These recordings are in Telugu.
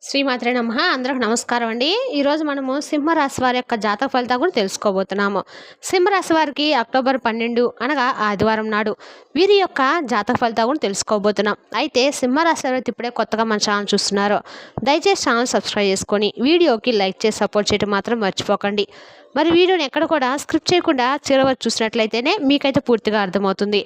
శ్రీమాత్రే నమః. అందరికి నమస్కారం అండి. ఈరోజు మనము సింహరాశి వారి యొక్క జాతక ఫలితాలు కూడా తెలుసుకోబోతున్నాము. సింహరాశి వారికి అక్టోబర్ 12 అనగా ఆదివారం నాడు వీరి యొక్క జాతక ఫలితాలు కూడా తెలుసుకోబోతున్నాం. అయితే సింహరాశి వారు ఇప్పుడే కొత్తగా మన ఛానల్ చూస్తున్నారో దయచేసి ఛానల్ సబ్స్క్రైబ్ చేసుకొని వీడియోకి లైక్ చేసి సపోర్ట్ చేయడం మాత్రం మర్చిపోకండి. మరి వీడియోని ఎక్కడ కూడా స్క్రిప్ట్ చేయకుండా చివరి వరకు చూసినట్లయితేనే మీకైతే పూర్తిగా అర్థమవుతుంది.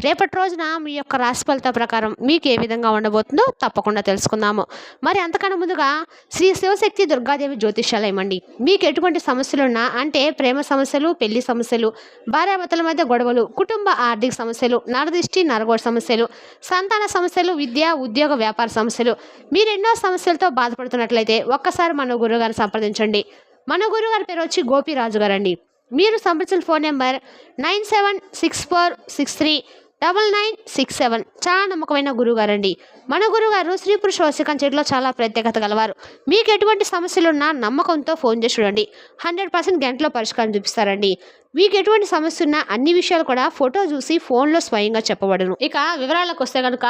రేపటి రోజున మీ యొక్క రాశి ఫలితాల ప్రకారం మీకు ఏ విధంగా ఉండబోతుందో తప్పకుండా తెలుసుకుందాము. మరి అంతకన్నా ముందుగా శ్రీ శివశక్తి దుర్గాదేవి జ్యోతిష్యాలయం అండి. మీకు ఎటువంటి సమస్యలున్నా అంటే ప్రేమ సమస్యలు, పెళ్లి సమస్యలు, భార్యాభర్తల మధ్య గొడవలు, కుటుంబ ఆర్థిక సమస్యలు, నరదిష్టి నరగోడ సమస్యలు, సంతాన సమస్యలు, విద్య ఉద్యోగ వ్యాపార సమస్యలు, మీరు ఎన్నో సమస్యలతో బాధపడుతున్నట్లయితే ఒక్కసారి మన గురువుగారిని సంప్రదించండి. మన గురుగారి పేరు వచ్చి గోపిరాజు గారు అండి. మీరు సంప్రదించిన ఫోన్ నెంబర్ 9764639967. చాలా నమ్మకమైన గురుగారండి. మన గురుగారు స్త్రీ పురుష వశీకరణ చేయడంలో చాలా ప్రత్యేకత గలవారు. మీకు ఎటువంటి సమస్యలున్నా నమ్మకంతో ఫోన్ చేసి చూడండి. 100% గంటలో పరిష్కారం చూపిస్తారండి. మీకు ఎటువంటి సమస్య ఉన్నా అన్ని విషయాలు కూడా ఫోటో చూసి ఫోన్లో స్వయంగా చెప్పబడును. ఇక వివరాలకు వస్తే కనుక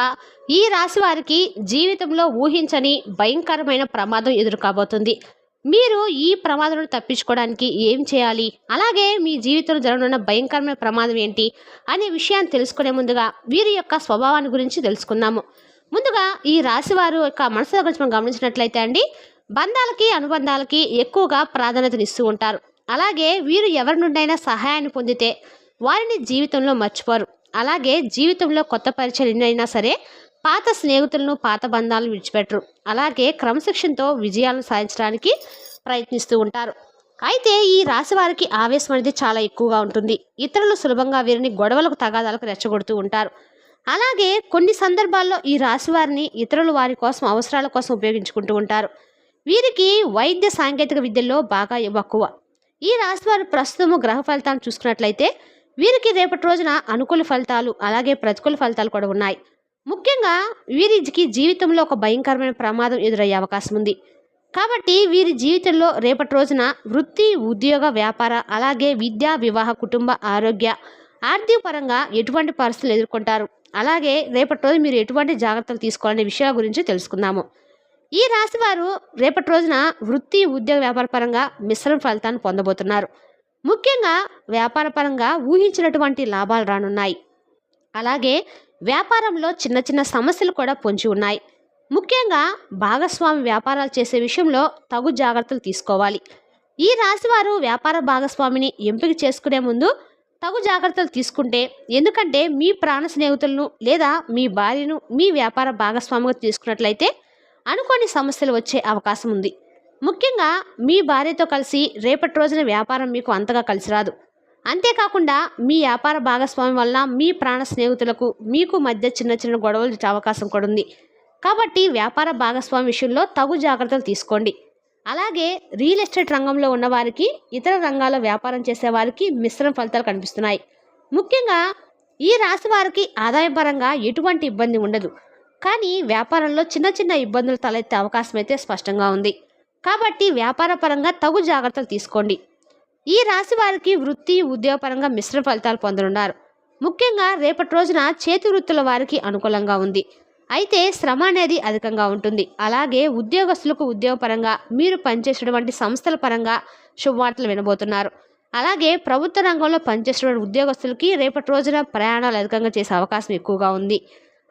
ఈ రాశి వారికి జీవితంలో ఊహించని భయంకరమైన ప్రమాదం ఎదురు కాబోతుంది. మీరు ఈ ప్రమాదం తప్పించుకోవడానికి ఏం చేయాలి, అలాగే మీ జీవితంలో జరగనున్న భయంకరమైన ప్రమాదం ఏంటి అనే విషయాన్ని తెలుసుకునే ముందుగా వీరి యొక్క స్వభావాన్ని గురించి తెలుసుకుందాము. ముందుగా ఈ రాశి వారు యొక్క మనసుల గురించి మనం గమనించినట్లయితే అండి, బంధాలకి అనుబంధాలకి ఎక్కువగా ప్రాధాన్యతనిస్తూ ఉంటారు. అలాగే వీరు ఎవరి నుండైనా సహాయాన్ని పొందితే వారిని జీవితంలో మర్చిపోరు. అలాగే జీవితంలో కొత్త పరిచయాలు ఎన్నైనా సరే పాత స్నేహితులను, పాత బంధాలను విడిచిపెట్టరు. అలాగే క్రమశిక్షణతో విజయాలను సాధించడానికి ప్రయత్నిస్తూ ఉంటారు. అయితే ఈ రాశి వారికి ఆవేశం అనేది చాలా ఎక్కువగా ఉంటుంది. ఇతరులు సులభంగా వీరిని గొడవలకు తగాదాలకు రెచ్చగొడుతూ ఉంటారు. అలాగే కొన్ని సందర్భాల్లో ఈ రాశి వారిని ఇతరులు వారి కోసం అవసరాల కోసం ఉపయోగించుకుంటూ ఉంటారు. వీరికి వైద్య సాంకేతిక విద్యల్లో బాగా మక్కువ. ఈ రాశి వారు ప్రస్తుతము గ్రహ ఫలితాలను చూసుకున్నట్లయితే వీరికి రేపటి రోజున అనుకూల ఫలితాలు అలాగే ప్రతికూల ఫలితాలు కూడా ఉన్నాయి. ముఖ్యంగా వీరికి జీవితంలో ఒక భయంకరమైన ప్రమాదం ఎదురయ్యే అవకాశం ఉంది. కాబట్టి వీరి జీవితంలో రేపటి రోజున వృత్తి, ఉద్యోగ, వ్యాపార, అలాగే విద్య, వివాహ, కుటుంబ, ఆరోగ్య, ఆర్థిక పరంగా ఎటువంటి పరిస్థితులు ఎదుర్కొంటారు, అలాగే రేపటి రోజు మీరు ఎటువంటి జాగ్రత్తలు తీసుకోవాలనే విషయాల గురించి తెలుసుకుందాము. ఈ రాశి వారు రేపటి రోజున వృత్తి, ఉద్యోగ, వ్యాపార పరంగా మిశ్రమ ఫలితాన్ని పొందబోతున్నారు. ముఖ్యంగా వ్యాపార పరంగా ఊహించినటువంటి లాభాలు రానున్నాయి. అలాగే వ్యాపారంలో చిన్న చిన్న సమస్యలు కూడా పొంచి ఉన్నాయి. ముఖ్యంగా భాగస్వామి వ్యాపారాలు చేసే విషయంలో తగు జాగ్రత్తలు తీసుకోవాలి. ఈ రాశివారు వ్యాపార భాగస్వామిని ఎంపిక చేసుకునే ముందు తగు జాగ్రత్తలు తీసుకుంటే, ఎందుకంటే మీ ప్రాణ స్నేహితులను లేదా మీ భార్యను మీ వ్యాపార భాగస్వామిగా తీసుకున్నట్లయితే అనుకోని సమస్యలు వచ్చే అవకాశం ఉంది. ముఖ్యంగా మీ భార్యతో కలిసి రేపటి రోజున వ్యాపారం మీకు అంతగా కలిసి రాదు. అంతేకాకుండా మీ వ్యాపార భాగస్వామి వల్ల మీ ప్రాణ స్నేహితులకు మీకు మధ్య చిన్న చిన్న గొడవలు వచ్చే అవకాశం కూడా ఉంది. కాబట్టి వ్యాపార భాగస్వామి విషయంలో తగు జాగ్రత్తలు తీసుకోండి. అలాగే రియల్ ఎస్టేట్ రంగంలో ఉన్నవారికి, ఇతర రంగాల్లో వ్యాపారం చేసే వారికి మిశ్రమ ఫలితాలు కనిపిస్తున్నాయి. ముఖ్యంగా ఈ రాశి వారికి ఆదాయపరంగా ఎటువంటి ఇబ్బంది ఉండదు. కానీ వ్యాపారంలో చిన్న చిన్న ఇబ్బందులు తలెత్తే అవకాశం అయితే స్పష్టంగా ఉంది. కాబట్టి వ్యాపార పరంగా తగు జాగ్రత్తలు తీసుకోండి. ఈ రాశి వారికి వృత్తి, ఉద్యోగపరంగా మిశ్రమ ఫలితాలు పొందనున్నారు. ముఖ్యంగా రేపటి రోజున చేతి వృత్తుల వారికి అనుకూలంగా ఉంది. అయితే శ్రమ అనేది అధికంగా ఉంటుంది. అలాగే ఉద్యోగస్తులకు ఉద్యోగపరంగా మీరు పనిచేసేటువంటి సంస్థల పరంగా శుభవార్తలు వినబోతున్నారు. అలాగే ప్రభుత్వ రంగంలో పనిచేసేటువంటి ఉద్యోగస్తులకి రేపటి రోజున ప్రయాణాలు అధికంగా చేసే అవకాశం ఎక్కువగా ఉంది.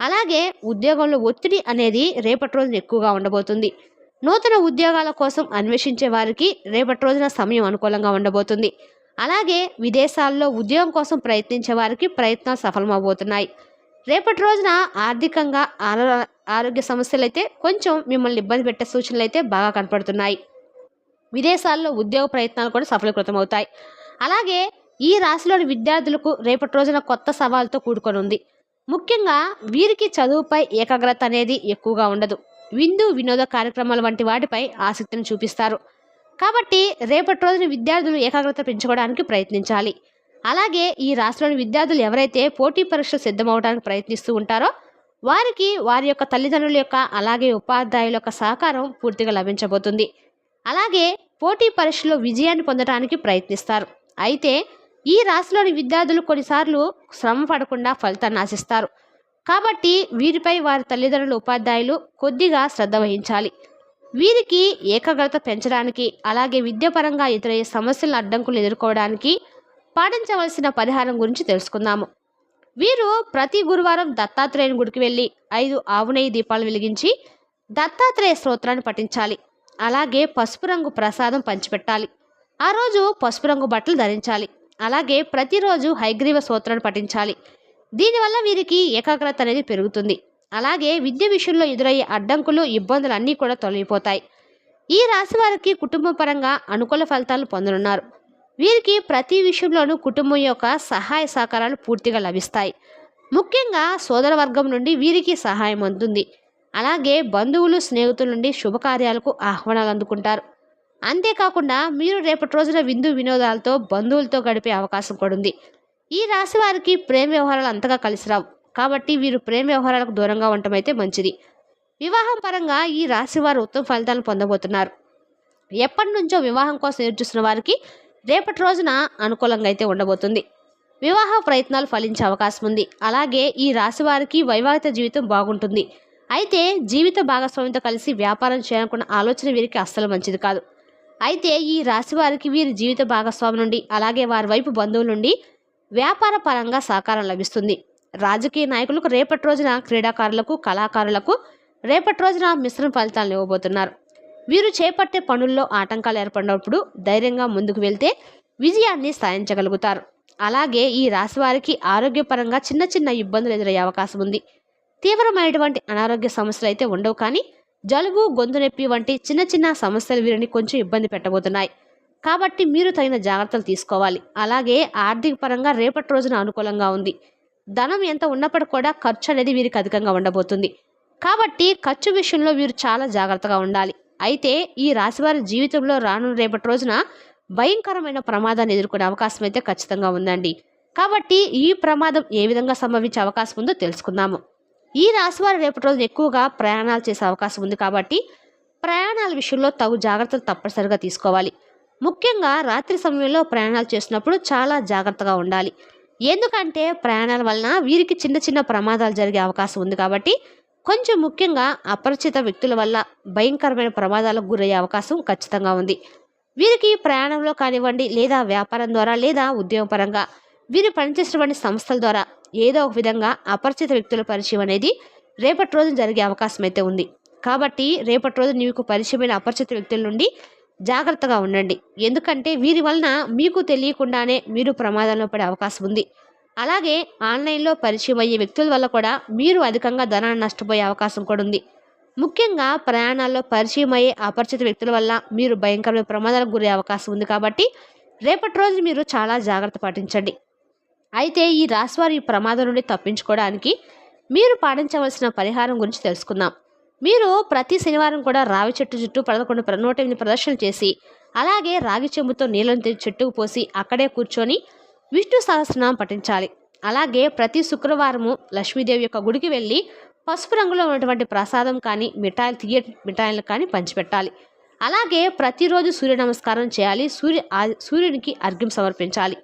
అలాగే ఉద్యోగంలో ఒత్తిడి అనేది రేపటి రోజున ఎక్కువగా ఉండబోతుంది. నూతన ఉద్యోగాల కోసం అన్వేషించే వారికి రేపటి రోజున సమయం అనుకూలంగా ఉండబోతుంది. అలాగే విదేశాల్లో ఉద్యోగం కోసం ప్రయత్నించే వారికి ప్రయత్నాలు సఫలమవబోతున్నాయి. రేపటి రోజున ఆర్థికంగా ఆరోగ్య సమస్యలు అయితే కొంచెం మిమ్మల్ని ఇబ్బంది పెట్టే సూచనలు అయితే బాగా కనపడుతున్నాయి. విదేశాల్లో ఉద్యోగ ప్రయత్నాలు కూడా సఫలీకృతమవుతాయి. అలాగే ఈ రాశిలోని విద్యార్థులకు రేపటి రోజున కొత్త సవాలుతో కూడుకొని ఉంది. ముఖ్యంగా వీరికి చదువుపై ఏకాగ్రత అనేది ఎక్కువగా ఉండదు. విందు వినోద కార్యక్రమాల వంటి వాటిపై ఆసక్తిని చూపిస్తారు. కాబట్టి రేపటి రోజున విద్యార్థులు ఏకాగ్రత పెంచుకోవడానికి ప్రయత్నించాలి. అలాగే ఈ రాష్ట్రంలోని విద్యార్థులు ఎవరైతే పోటీ పరీక్షలు సిద్ధమవడానికి ప్రయత్నిస్తూ ఉంటారో వారికి వారి యొక్క తల్లిదండ్రుల యొక్క అలాగే ఉపాధ్యాయుల యొక్క సహకారం పూర్తిగా లభించబోతుంది. అలాగే పోటీ పరీక్షలో విజయాన్ని పొందడానికి ప్రయత్నిస్తారు. అయితే ఈ రాశిలోని విద్యార్థులు కొన్నిసార్లు శ్రమ పడకుండా ఫలితాన్ని ఆశిస్తారు. కాబట్టి వీరిపై వారి తల్లిదండ్రులు, ఉపాధ్యాయులు కొద్దిగా శ్రద్ధ వహించాలి. వీరికి ఏకాగ్రత పెంచడానికి, అలాగే విద్యాపరంగా ఎదురయ్యే సమస్యల అడ్డంకులు ఎదుర్కోవడానికి పాటించవలసిన పరిహారం గురించి తెలుసుకుందాము. వీరు ప్రతి గురువారం దత్తాత్రేయుని గుడికి వెళ్ళి 5 ఆవు నెయ్యి దీపాలు వెలిగించి దత్తాత్రేయ స్తోత్రాన్ని పఠించాలి. అలాగే పసుపు రంగు ప్రసాదం పంచిపెట్టాలి. ఆ రోజు పసుపు రంగు బట్టలు ధరించాలి. అలాగే ప్రతిరోజు హయగ్రీవ స్తోత్రాన్ని పఠించాలి. దీనివల్ల వీరికి ఏకాగ్రత అనేది పెరుగుతుంది. అలాగే విద్య విషయంలో ఎదురయ్యే అడ్డంకులు, ఇబ్బందులు అన్నీ కూడా తొలగిపోతాయి. ఈ రాశి వారికి కుటుంబ పరంగా అనుకూల ఫలితాలు పొందనున్నారు. వీరికి ప్రతి విషయంలోనూ కుటుంబం యొక్క సహాయ సహకారాలు పూర్తిగా లభిస్తాయి. ముఖ్యంగా సోదర వర్గం నుండి వీరికి సహాయం అందుతుంది. అలాగే బంధువులు, స్నేహితుల నుండి శుభకార్యాలకు ఆహ్వానాలు అందుకుంటారు. అంతేకాకుండా మీరు రేపటి రోజున విందు వినోదాలతో బంధువులతో గడిపే అవకాశం కూడా ఉంది. ఈ రాశి వారికి ప్రేమ వ్యవహారాలు అంతగా కలిసి రావు. కాబట్టి వీరు ప్రేమ వ్యవహారాలకు దూరంగా ఉండటం అయితే మంచిది. వివాహం పరంగా ఈ రాశి వారు ఉత్తమ ఫలితాలను పొందబోతున్నారు. ఎప్పటి నుంచో వివాహం కోసం ఎదురుచూస్తున్న వారికి రేపటి రోజున అనుకూలంగా అయితే ఉండబోతుంది. వివాహ ప్రయత్నాలు ఫలించే అవకాశం ఉంది. అలాగే ఈ రాశి వారికి వైవాహిక జీవితం బాగుంటుంది. అయితే జీవిత భాగస్వామితో కలిసి వ్యాపారం చేయాలనుకున్న ఆలోచన వీరికి అస్సలు మంచిది కాదు. అయితే ఈ రాశి వారికి వీరి జీవిత భాగస్వామి నుండి, అలాగే వారి వైపు బంధువుల నుండి వ్యాపార పరంగా సహకారం లభిస్తుంది. రాజకీయ నాయకులకు రేపటి రోజున, క్రీడాకారులకు, కళాకారులకు రేపటి రోజున మిశ్రమ ఫలితాలను ఇవ్వబోతున్నారు. వీరు చేపట్టే పనుల్లో ఆటంకాలు ఏర్పడినప్పుడు ధైర్యంగా ముందుకు వెళ్తే విజయాన్ని సాధించగలుగుతారు. అలాగే ఈ రాశి వారికి ఆరోగ్యపరంగా చిన్న చిన్న ఇబ్బందులు ఎదురయ్యే అవకాశం ఉంది. తీవ్రమైనటువంటి అనారోగ్య సమస్యలు అయితే ఉండవు, కానీ జలుబు, గొంతు నొప్పి వంటి చిన్న చిన్న సమస్యలు వీరిని కొంచెం ఇబ్బంది పెట్టబోతున్నాయి. కాబట్టి మీరు తగిన జాగ్రత్తలు తీసుకోవాలి. అలాగే ఆర్థిక పరంగా రేపటి రోజున అనుకూలంగా ఉంది. ధనం ఎంత ఉన్నప్పటికీ కూడా ఖర్చు అనేది వీరికి అధికంగా ఉండబోతుంది. కాబట్టి ఖర్చు విషయంలో వీరు చాలా జాగ్రత్తగా ఉండాలి. అయితే ఈ రాశివారి జీవితంలో రానున్న రేపటి రోజున భయంకరమైన ప్రమాదాన్ని ఎదుర్కొనే అవకాశం అయితే ఖచ్చితంగా ఉందండి. కాబట్టి ఈ ప్రమాదం ఏ విధంగా సంభవించే అవకాశం ఉందో తెలుసుకుందాము. ఈ రాశివారు రేపటి రోజున ఎక్కువగా ప్రయాణాలు చేసే అవకాశం ఉంది. కాబట్టి ప్రయాణాల విషయంలో తగు జాగ్రత్తలు తప్పనిసరిగా తీసుకోవాలి. ముఖ్యంగా రాత్రి సమయంలో ప్రయాణాలు చేసినప్పుడు చాలా జాగ్రత్తగా ఉండాలి. ఎందుకంటే ప్రయాణాల వలన వీరికి చిన్న చిన్న ప్రమాదాలు జరిగే అవకాశం ఉంది. కాబట్టి కొంచెం ముఖ్యంగా అపరిచిత వ్యక్తుల వల్ల భయంకరమైన ప్రమాదాలకు గురయ్యే అవకాశం ఖచ్చితంగా ఉంది. వీరికి ప్రయాణంలో కానివ్వండి, లేదా వ్యాపారం ద్వారా, లేదా ఉద్యోగపరంగా వీరు పనిచేసినటువంటి సంస్థల ద్వారా ఏదో ఒక విధంగా అపరిచిత వ్యక్తుల పరిచయం అనేది రేపటి రోజున జరిగే అవకాశం అయితే ఉంది. కాబట్టి రేపటి రోజు మీకు పరిచయమైన అపరిచిత వ్యక్తుల నుండి జాగ్రత్తగా ఉండండి. ఎందుకంటే వీరి వలన మీకు తెలియకుండానే మీరు ప్రమాదంలో పడే అవకాశం ఉంది. అలాగే ఆన్లైన్లో పరిచయం అయ్యే వ్యక్తుల వల్ల కూడా మీరు అధికంగా ధనాన్ని నష్టపోయే అవకాశం కూడా ఉంది. ముఖ్యంగా ప్రయాణాల్లో పరిచయం అయ్యే అపరిచిత వ్యక్తుల వల్ల మీరు భయంకరమైన ప్రమాదాలకు గురే అవకాశం ఉంది. కాబట్టి రేపటి రోజు మీరు చాలా జాగ్రత్త పాటించండి. అయితే ఈ రాశివారు ఈ ప్రమాదం నుండి తప్పించుకోవడానికి మీరు పాటించవలసిన పరిహారం గురించి తెలుసుకుందాం. మీరు ప్రతి శనివారం కూడా రావి చెట్టు చుట్టూ 108 ప్రదర్శనలు చేసి, అలాగే రాగి చెంబుతో నీళ్ళను తెచ్చి చెట్టుకు పోసి అక్కడే కూర్చొని విష్ణు సహస్రనామం పఠించాలి. అలాగే ప్రతి శుక్రవారము లక్ష్మీదేవి యొక్క గుడికి వెళ్ళి పసుపు రంగులో ఉన్నటువంటి ప్రసాదం కానీ, మిఠాయిలు కానీ పంచిపెట్టాలి. అలాగే ప్రతిరోజు సూర్య నమస్కారం చేయాలి. సూర్యునికి అర్ఘ్యం సమర్పించాలి.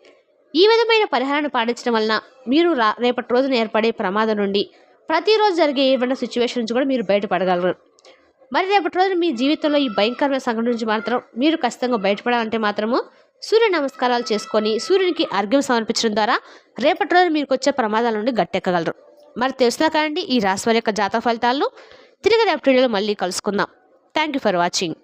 ఈ విధమైన పరిహారాన్ని పాటించడం వలన మీరు రేపటి రోజున ఏర్పడే ప్రమాదం నుండి, ప్రతిరోజు జరిగే ఏమైనా సిచ్యువేషన్ నుంచి కూడా మీరు బయటపడగలరు. మరి రేపటి రోజున మీ జీవితంలో ఈ భయంకరమైన సంఘటన నుంచి మాత్రం మీరు ఖచ్చితంగా బయటపడాలంటే మాత్రము సూర్య నమస్కారాలు చేసుకొని సూర్యునికి అర్ఘ్యం సమర్పించడం ద్వారా రేపటి రోజు మీకు వచ్చే ప్రమాదాల నుండి గట్టెక్కగలరు. మరి తెలుసునా కాండి ఈ రాశి వారి యొక్క జాతక ఫలితాలను. తిరిగి రేపటి వీడియోలో మళ్ళీ కలుసుకుందాం. Thank you for watching.